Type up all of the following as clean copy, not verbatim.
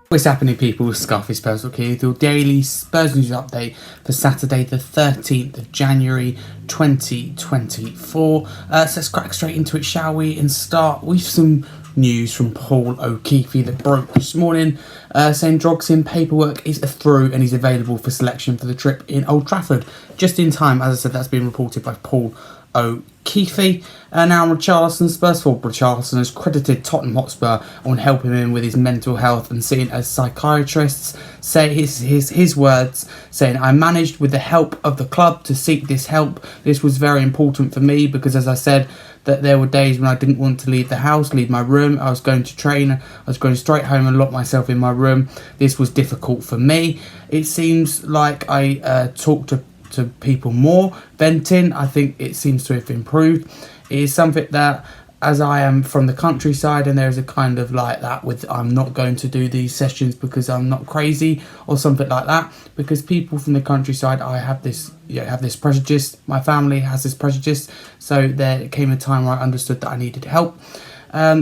What's happening, people? Scarfy Spurs here, your daily Spurs news update for Saturday the 13th of January 2024. So let's crack straight into it, shall we, and start with some news from Paul O'Keefe that broke this morning, saying Dragusin paperwork is through and he's available for selection for the trip in Old Trafford. Just in time, as I said, that's been reported by Paul O'Keefe. Now Richarlison, Spurs forward Richarlison has credited Tottenham Hotspur on helping him with his mental health and seeing as psychiatrists. Say his words, saying, "I managed with the help of the club to seek this help. This was very important for me because, as I said, that there were days when I didn't want to leave the house, leave my room. I was going to train, I was going straight home and lock myself in my room. This was difficult for me. It seems like I talked to people more, venting. I think it seems to have improved. It is something that, as I am from the countryside, and there's a kind of like that with I'm not going to do these sessions because I'm not crazy or something like that, because people from the countryside, I have this prejudice, my family has this prejudice, so there came a time where I understood that I needed help.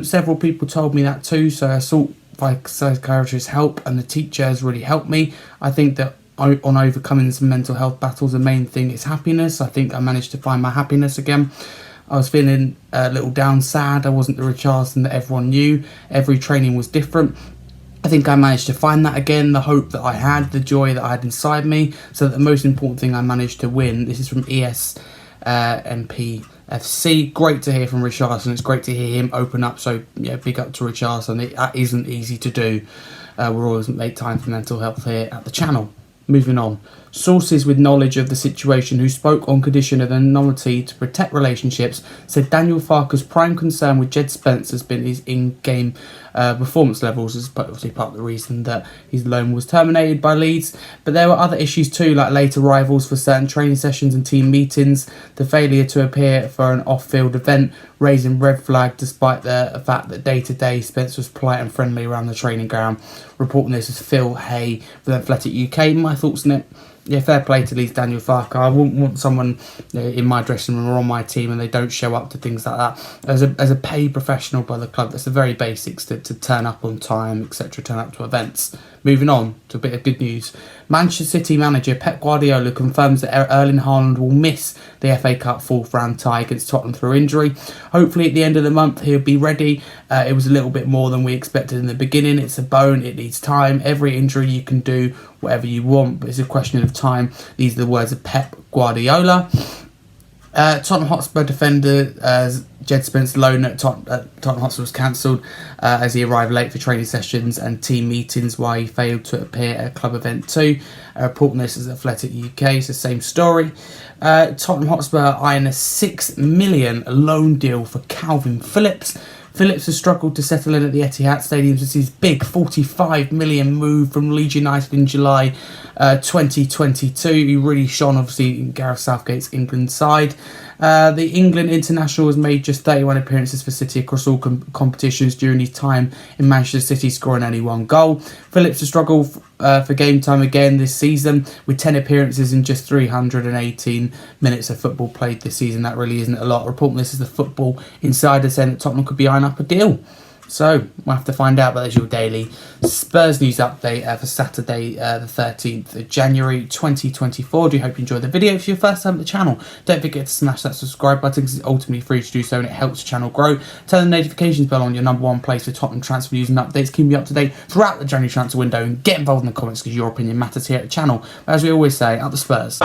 Several people told me that too, so I sought psychiatrist help, and the teacher has really helped me. I think that on overcoming some mental health battles, the main thing is happiness. I think I managed to find my happiness again. I was feeling a little down, sad. I wasn't the Richarlison that everyone knew. Every training was different. I think I managed to find that again, the hope that I had, the joy that I had inside me. So that the most important thing I managed to win." This is from ESMPFC. Great to hear from Richarlison. It's great to hear him open up. So yeah, big up to Richarlison. That isn't easy to do. We're always make time for mental health here at the channel. Moving on. Sources with knowledge of the situation who spoke on condition of anonymity to protect relationships said Daniel Farke's prime concern with Jed Spence has been his in-game performance levels, as obviously part of the reason that his loan was terminated by Leeds. But there were other issues too, like late arrivals for certain training sessions and team meetings, the failure to appear for an off-field event, raising red flag despite the fact that day-to-day Spence was polite and friendly around the training ground. Reporting this as Phil Hay with Athletic UK. My thoughts on it: yeah, fair play to Leeds Daniel Farke. I wouldn't want someone in my dressing room or on my team and they don't show up to things like that. As a paid professional by the club, that's the very basics to turn up on time, etc., turn up to events. Moving on to a bit of good news. Manchester City manager Pep Guardiola confirms that Erling Haaland will miss the FA Cup fourth round tie against Tottenham through injury. Hopefully at the end of the month he'll be ready. It was a little bit more than we expected in the beginning. It's a bone, it needs time. Every injury you can do whatever you want, but it's a question of time. These are the words of Pep Guardiola. Tottenham Hotspur defender Jed Spence's loan at Tottenham Hotspur was cancelled as he arrived late for training sessions and team meetings while he failed to appear at a club event too. Reporting this as Athletic UK, it's the same story. Tottenham Hotspur eyeing a $6 million loan deal for Kalvin Phillips. Phillips has struggled to settle in at the Etihad Stadium since his big £45 million move from Leeds United in July 2022. He really shone, obviously, in Gareth Southgate's England side. The England international has made just 31 appearances for City across all competitions during his time in Manchester City, scoring only one goal. Phillips has struggled for game time again this season, with 10 appearances in just 318 minutes of football played this season. That really isn't a lot. Reporting this is the Football Insider, saying that Tottenham could be eyeing up a deal. So we'll have to find out, but there's your daily Spurs news update for Saturday the 13th of January 2024. Do hope you enjoyed the video. If you're first time at the channel, don't forget to smash that subscribe button because it's ultimately free to do so and it helps the channel grow. Turn the notifications bell on, your number one place for Tottenham transfer news and updates. Keep me up to date throughout the January transfer window and get involved in the comments because your opinion matters here at the channel. But as we always say, up the Spurs.